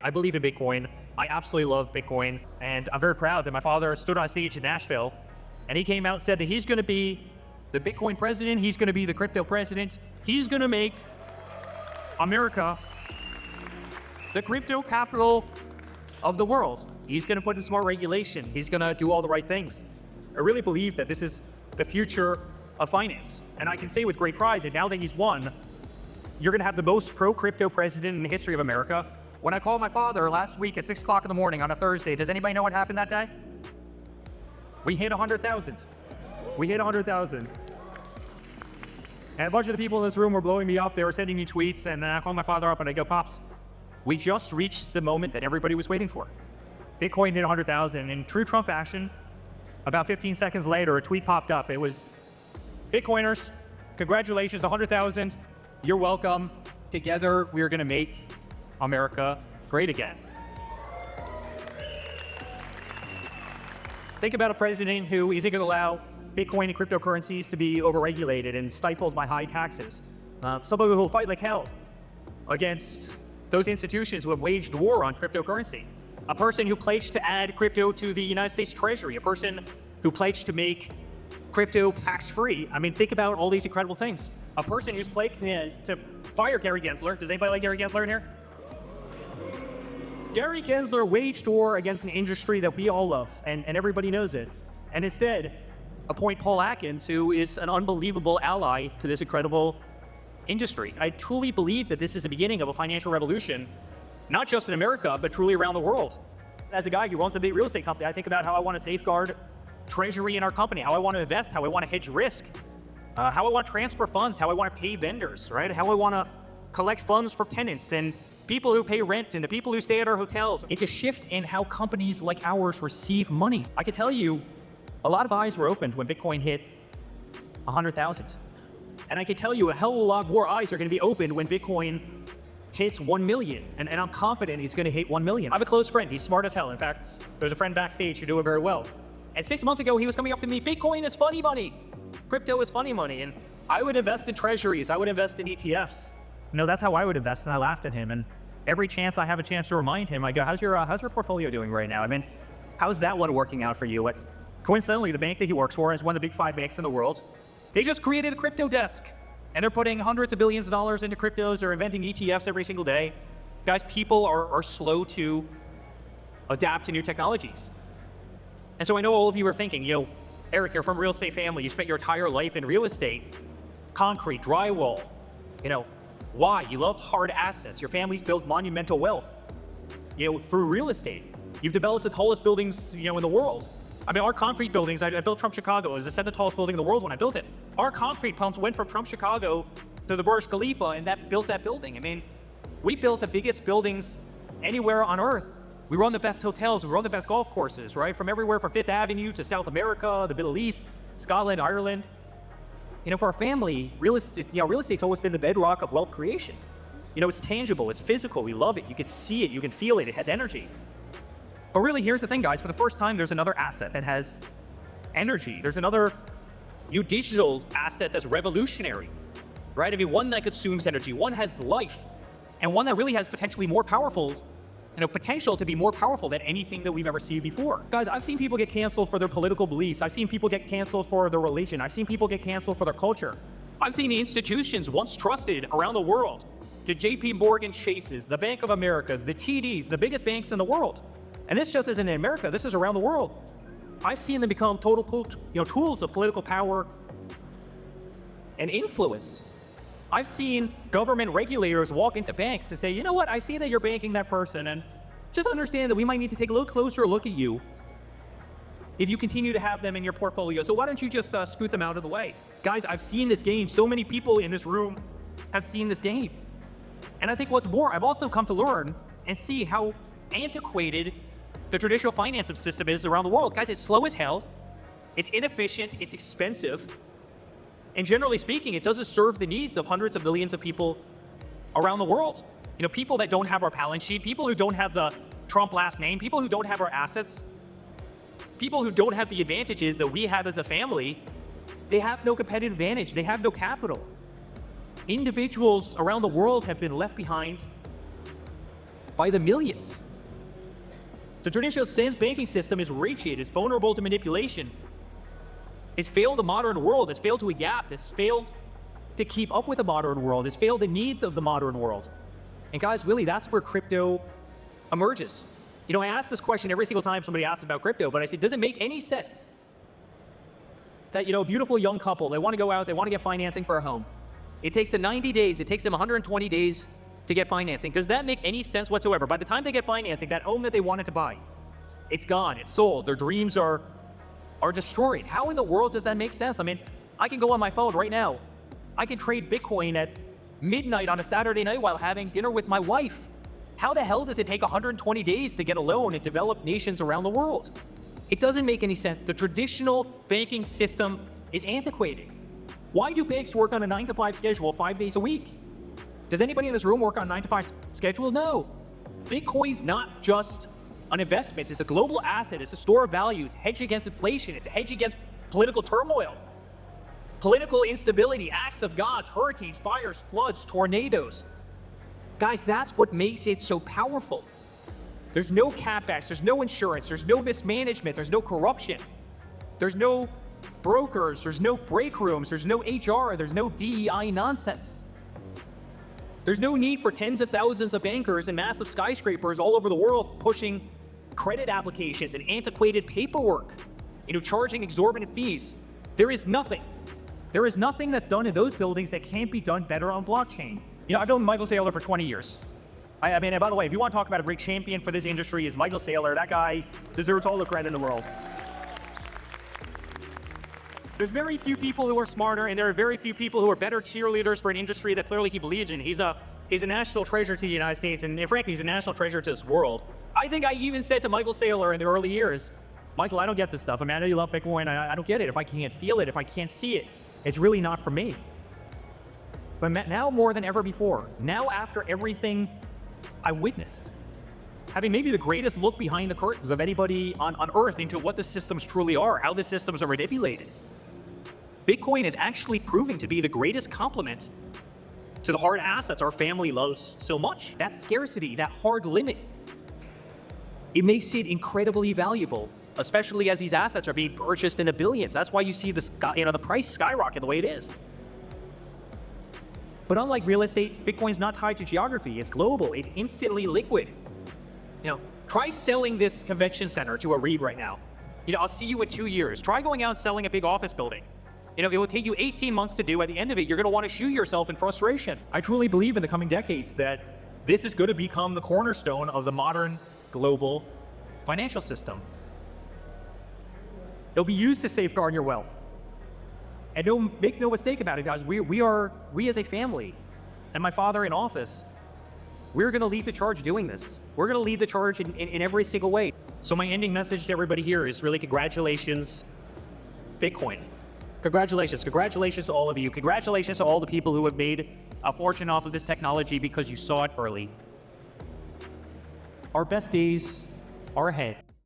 I believe in Bitcoin. I absolutely love Bitcoin. And I'm very proud that my father stood on stage in Nashville and he came out and said that he's going to be the Bitcoin president. He's going to be the crypto president. He's going to make America the crypto capital of the world. He's going to put in smart regulation. He's going to do all the right things. I really believe that this is the future of finance. And I can say with great pride that now that he's won, you're going to have the most pro-crypto president in the history of America. When I called my father last week at 6 o'clock in the morning on a Thursday, does anybody know what happened that day? We hit 100,000. We hit 100,000. And a bunch of the people in this room were blowing me up. They were sending me tweets, and then I called my father up and I go, Pops, we just reached the moment that everybody was waiting for. Bitcoin hit 100,000. In true Trump fashion, about 15 seconds later, a tweet popped up. It was, Bitcoiners, congratulations, 100,000. You're welcome. Together, we are going to make America great again. Think about a president who isn't going to allow Bitcoin and cryptocurrencies to be overregulated and stifled by high taxes. Somebody who will fight like hell against those institutions who have waged war on cryptocurrency. A person who pledged to add crypto to the United States Treasury. A person who pledged to make crypto tax-free. I mean, think about all these incredible things. A person who's pledged to fire Gary Gensler. Does anybody like Gary Gensler in here? Gary Gensler waged war against an industry that we all love, and everybody knows it. And instead, appoint Paul Atkins, who is an unbelievable ally to this incredible industry. I truly believe that this is the beginning of a financial revolution, not just in America, but truly around the world. As a guy who owns a big real estate company, I think about how I want to safeguard treasury in our company, how I want to invest, how I want to hedge risk, how I want to transfer funds, how I want to pay vendors, right? How I want to collect funds from tenants and people who pay rent and the people who stay at our hotels. It's a shift in how companies like ours receive money. I can tell you, a lot of eyes were opened when Bitcoin hit 100,000. And I can tell you a hell of a lot more eyes are going to be opened when Bitcoin hits 1 million. And I'm confident he's going to hit 1 million. I have a close friend. He's smart as hell. In fact, there's a friend backstage who do it very well. And 6 months ago, he was coming up to me, Bitcoin is funny money. Crypto is funny money. And I would invest in treasuries. I would invest in ETFs. You know, that's how I would invest. And I laughed at him. And every chance I have a chance to remind him, I go, how's your portfolio doing right now? I mean, how's that one working out for you? Coincidentally, the bank that he works for is one of the big 5 banks in the world. They just created a crypto desk, and they're putting hundreds of billions of dollars into cryptos. They're inventing ETFs every single day. Guys, people are slow to adapt to new technologies. And so I know all of you are thinking, you know, Eric, you're from a real estate family. You spent your entire life in real estate, concrete, drywall. You know, why? You love hard assets. Your family's built monumental wealth, you know, through real estate. You've developed the tallest buildings, you know, in the world. I mean, our concrete buildings, I built Trump Chicago. It was the 7th tallest building in the world when I built it. Our concrete pumps went from Trump Chicago to the Burj Khalifa, and that built that building. I mean, we built the biggest buildings anywhere on Earth. We run the best hotels, we run the best golf courses, right? From everywhere from Fifth Avenue to South America, the Middle East, Scotland, Ireland. You know, for our family, real estate's always been the bedrock of wealth creation. You know, it's tangible, it's physical, we love it. You can see it, you can feel it, it has energy. But really, here's the thing, guys. For the first time, there's another asset that has energy. There's another new digital asset that's revolutionary, right? I mean, one that consumes energy, one has life, and one that really has potentially more powerful, you know, potential to be more powerful than anything that we've ever seen before. Guys, I've seen people get canceled for their political beliefs. I've seen people get canceled for their religion. I've seen people get canceled for their culture. I've seen institutions once trusted around the world, the JP Morgan Chases, the Bank of Americas, the TDs, the biggest banks in the world. And this just isn't in America, this is around the world. I've seen them become total, tools of political power and influence. I've seen government regulators walk into banks and say, you know what, I see that you're banking that person, and just understand that we might need to take a little closer look at you if you continue to have them in your portfolio. So why don't you just scoot them out of the way? Guys, I've seen this game. So many people in this room have seen this game. And I think what's more, I've also come to learn and see how antiquated the traditional finance system is around the world. Guys, it's slow as hell, it's inefficient, it's expensive, and generally speaking, it doesn't serve the needs of hundreds of millions of people around the world. You know, people that don't have our balance sheet, people who don't have the Trump last name, people who don't have our assets, people who don't have the advantages that we have as a family, they have no competitive advantage, they have no capital. Individuals around the world have been left behind by the millions. The traditional banking system is rigid, it's vulnerable to manipulation. It's failed the modern world, it's failed to adapt, it's failed to keep up with the modern world, it's failed the needs of the modern world. And guys, really, that's where crypto emerges. You know, I ask this question every single time somebody asks about crypto, but I say, does it make any sense that, you know, a beautiful young couple, they want to go out, they want to get financing for a home. It takes them 90 days, it takes them 120 days to get financing. Does that make any sense whatsoever? By the time they get financing, that home that they wanted to buy, it's gone, it's sold, their dreams are destroyed. How in the world does that make sense? I mean, I can go on my phone right now. I can trade Bitcoin at midnight on a Saturday night while having dinner with my wife. How the hell does it take 120 days to get a loan in developed nations around the world? It doesn't make any sense. The traditional banking system is antiquated. Why do banks work on a 9-to-5 schedule 5 days a week? Does anybody in this room work on a 9-to-5 schedule? No. Bitcoin's not just an investment. It's a global asset. It's a store of values, hedge against inflation. It's a hedge against political turmoil, political instability, acts of gods, hurricanes, fires, floods, tornadoes. Guys, that's what makes it so powerful. There's no CapEx, there's no insurance, there's no mismanagement, there's no corruption, there's no brokers, there's no break rooms, there's no HR, there's no DEI nonsense. There's no need for tens of thousands of bankers and massive skyscrapers all over the world pushing credit applications and antiquated paperwork, you know, charging exorbitant fees. There is nothing that's done in those buildings that can't be done better on blockchain. You know, I've known Michael Saylor for 20 years. I mean, and by the way, if you want to talk about a great champion for this industry, is Michael Saylor. That guy deserves all the credit in the world. There's very few people who are smarter, and there are very few people who are better cheerleaders for an industry that clearly he believes in. He's a national treasure to the United States, and frankly, he's a national treasure to this world. I think I even said to Michael Saylor in the early years, Michael, I don't get this stuff. I mean, I know you love Bitcoin. I don't get it. If I can't feel it, if I can't see it, it's really not for me. But now more than ever before, now after everything I witnessed, having maybe the greatest look behind the curtains of anybody on Earth into what the systems truly are, how the systems are manipulated, Bitcoin is actually proving to be the greatest complement to the hard assets our family loves so much. That scarcity, that hard limit, it makes it incredibly valuable, especially as these assets are being purchased in the billions. That's why you see this, you know, the price skyrocket the way it is. But unlike real estate, Bitcoin's not tied to geography. It's global. It's instantly liquid. You know, try selling this convention center to a REIT right now. You know, I'll see you in 2 years. Try going out and selling a big office building. You know, it will take you 18 months to do. At the end of it, you're going to want to shoot yourself in frustration. I truly believe in the coming decades that this is going to become the cornerstone of the modern global financial system. It'll be used to safeguard your wealth. And make no mistake about it, guys, we as a family, and my father in office, we're going to lead the charge doing this. We're going to lead the charge in every single way. So my ending message to everybody here is really congratulations, Bitcoin. Congratulations. Congratulations to all of you. Congratulations to all the people who have made a fortune off of this technology because you saw it early. Our best days are ahead.